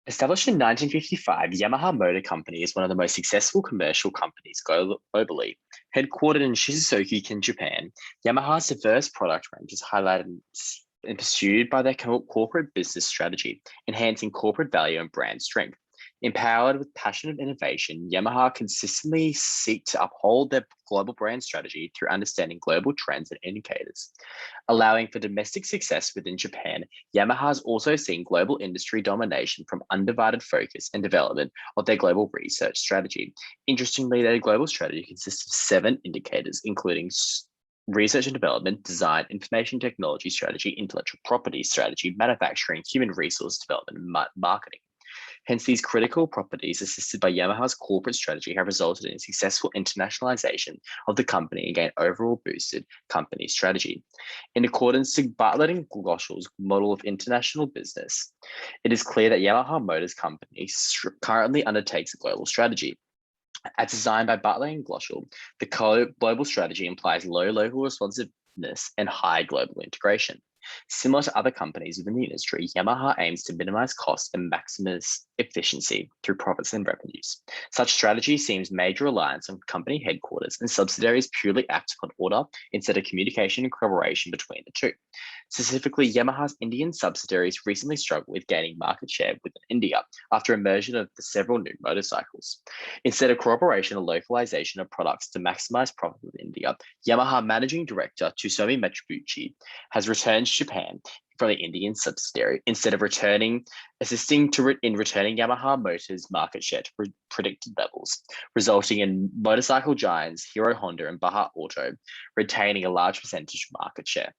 Established in 1955, Yamaha Motor Company is one of the most successful commercial companies globally. Headquartered in Shizuoka, Japan, Yamaha's diverse product range is highlighted and pursued by their corporate business strategy, enhancing corporate value and brand strength. Empowered with passion and innovation, Yamaha consistently seek to uphold their global brand strategy through understanding global trends and indicators. Allowing for domestic success within Japan, Yamaha has also seen global industry domination from undivided focus and development of their global research strategy. Interestingly, their global strategy consists of 7 indicators, including research and development, design, information technology strategy, intellectual property strategy, manufacturing, human resource development, and marketing. Hence, these critical properties, assisted by Yamaha's corporate strategy, have resulted in successful internationalization of the company and again overall boosted company strategy. In accordance to Bartlett and Gloschel's model of international business, it is clear that Yamaha Motors Company currently undertakes a global strategy. As designed by Bartlett and Gloschel, the global strategy implies low local responsiveness and high global integration. Similar to other companies within the industry, Yamaha aims to minimize costs and maximize efficiency through profits and revenues. Such strategy seems major reliance on company headquarters and subsidiaries purely act on order instead of communication and collaboration between the two. Specifically, Yamaha's Indian subsidiaries recently struggled with gaining market share within India after immersion of the several new motorcycles. Instead of cooperation and localization of products to maximize profit within India, Yamaha Managing Director Tsutomu Matsubuchi has returned to Japan from the Indian subsidiary instead of assisting in returning Yamaha Motors market share to predicted levels, resulting in motorcycle giants Hero Honda and Baja Auto retaining a large percentage of market share.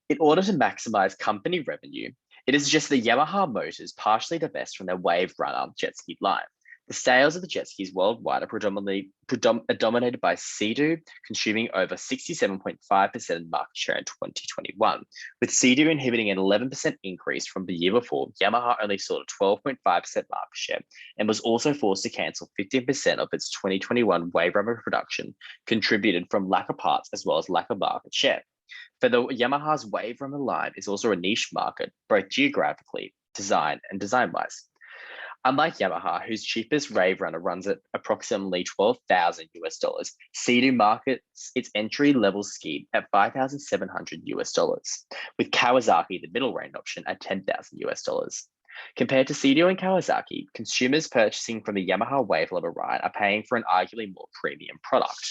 In order to maximize company revenue, it is suggested that Yamaha Motors partially divest from their Wave Runner jet ski line. The sales of the jet skis worldwide are dominated by Sea-Doo, consuming over 67.5% market share in 2021, with Sea-Doo inhibiting an 11% increase from the year before. Yamaha only saw a 12.5% market share and was also forced to cancel 15% of its 2021 Wave Runner production, contributed from lack of parts as well as lack of market share. For the Yamaha's Wave Runner line is also a niche market, both geographically, design-wise. Unlike Yamaha, whose cheapest Wave Runner runs at approximately $12,000, Sea-Doo markets its entry-level ski at $5,700, with Kawasaki, the middle range option, at $10,000. Compared to Sea-Doo and Kawasaki, consumers purchasing from the Yamaha Wave Runner line are paying for an arguably more premium product.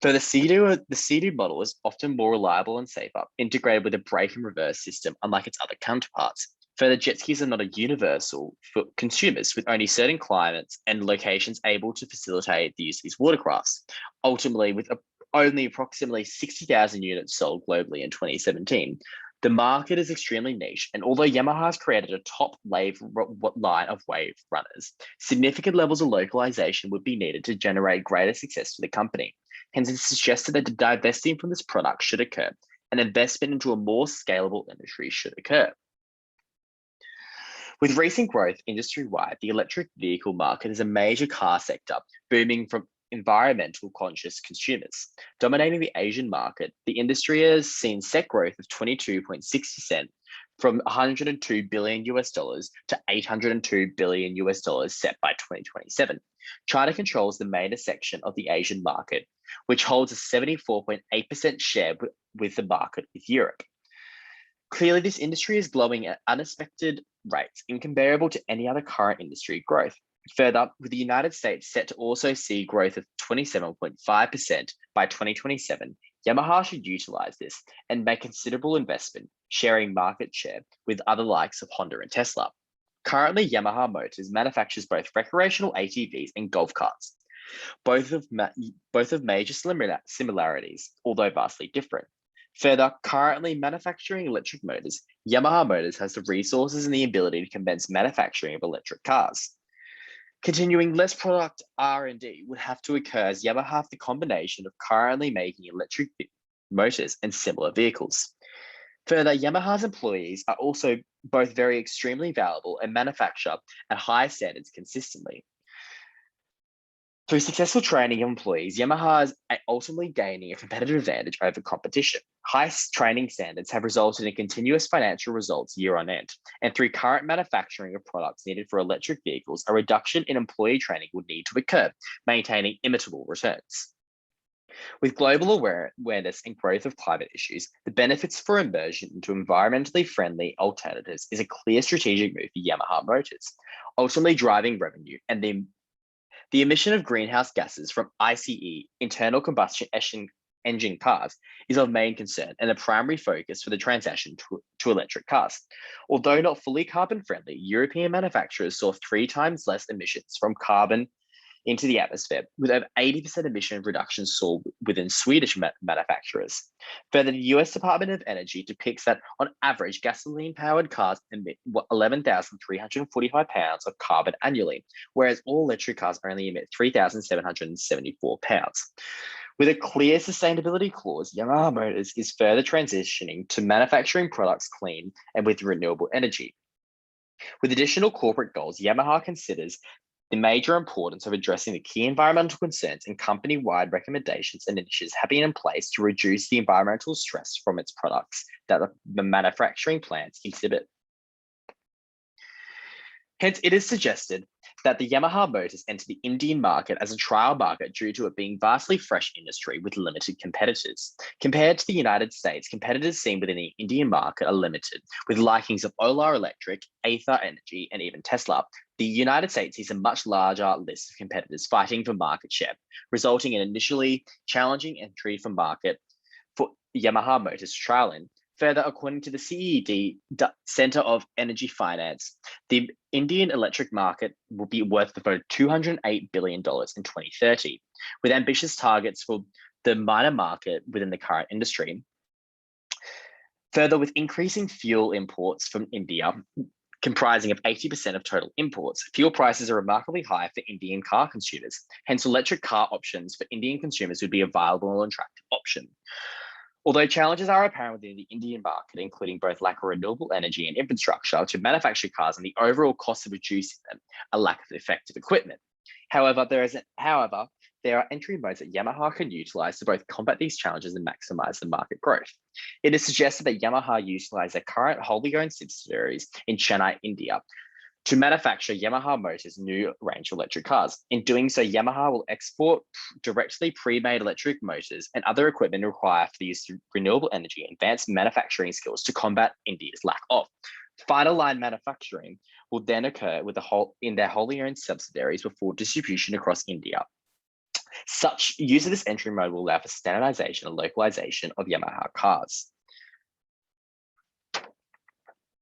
For the Sea-Doo model is often more reliable and safer, integrated with a brake and reverse system, unlike its other counterparts. Further, jet skis are not a universal for consumers, with only certain climates and locations able to facilitate the use of these watercrafts. Ultimately, with only approximately 60,000 units sold globally in 2017, the market is extremely niche, and although Yamaha has created a top line of Wave Runners, significant levels of localization would be needed to generate greater success for the company. Hence, it's suggested that divesting from this product should occur, and investment into a more scalable industry should occur. With recent growth industry-wide, the electric vehicle market is a major car sector, booming from environmental conscious consumers. Dominating the Asian market, the industry has seen set growth of 22.6% from $102 billion to $802 billion set by 2027. China controls the main section of the Asian market, which holds a 74.8% share with the market with Europe. Clearly, this industry is growing at unexpected rates, incomparable to any other current industry growth. Further, with the United States set to also see growth of 27.5% by 2027, Yamaha should utilize this and make considerable investment, sharing market share with other likes of Honda and Tesla. Currently, Yamaha Motors manufactures both recreational ATVs and golf carts, both of major similarities, although vastly different. Further, currently manufacturing electric motors, Yamaha Motors has the resources and the ability to commence manufacturing of electric cars. Continuing, less product R&D would have to occur as Yamaha have the combination of currently making electric motors and similar vehicles. Further, Yamaha's employees are also both very extremely valuable and manufacture at high standards consistently. Through successful training of employees, Yamaha is ultimately gaining a competitive advantage over competition. High training standards have resulted in continuous financial results year on end, and through current manufacturing of products needed for electric vehicles, a reduction in employee training would need to occur, maintaining imitable returns. With global awareness and growth of climate issues, the benefits for immersion into environmentally friendly alternatives is a clear strategic move for Yamaha Motors, ultimately driving revenue and the emission of greenhouse gases from ICE, internal combustion engine cars, is of main concern and a primary focus for the transition to electric cars. Although not fully carbon friendly, European manufacturers saw 3 times less emissions from carbon into the atmosphere, with over 80% emission reductions saw within Swedish manufacturers. Further, the US Department of Energy depicts that on average, gasoline-powered cars emit 11,345 pounds of carbon annually, whereas all electric cars only emit 3,774 pounds. With a clear sustainability clause, Yamaha Motors is further transitioning to manufacturing products clean and with renewable energy. With additional corporate goals, Yamaha considers the major importance of addressing the key environmental concerns and company-wide recommendations and initiatives have been in place to reduce the environmental stress from its products that the manufacturing plants exhibit. Hence, it is suggested that the Yamaha Motors enter the Indian market as a trial market due to it being vastly fresh industry with limited competitors. Compared to the United States, competitors seen within the Indian market are limited, with likings of Ola Electric, Ather Energy, and even Tesla. The United States sees a much larger list of competitors fighting for market share, resulting in initially challenging entry for market for Yamaha Motors to trial in. Further, according to the CED Center of Energy Finance, the Indian electric market will be worth about $208 billion in 2030, with ambitious targets for the minor market within the current industry. Further, with increasing fuel imports from India, comprising of 80% of total imports, fuel prices are remarkably high for Indian car consumers. Hence, electric car options for Indian consumers would be a viable and attractive option. Although challenges are apparent within the Indian market, including both lack of renewable energy and infrastructure to manufacture cars and the overall cost of producing them, a lack of effective equipment. However, there are entry modes that Yamaha can utilize to both combat these challenges and maximize the market growth. It is suggested that Yamaha utilize their current wholly owned subsidiaries in Chennai, India, to manufacture Yamaha Motors' new range of electric cars. In doing so, Yamaha will export directly pre-made electric motors and other equipment required for the use of renewable energy and advanced manufacturing skills to combat India's lack of. Final line manufacturing will then occur in their wholly owned subsidiaries before distribution across India. Such use of this entry mode will allow for standardization and localization of Yamaha cars.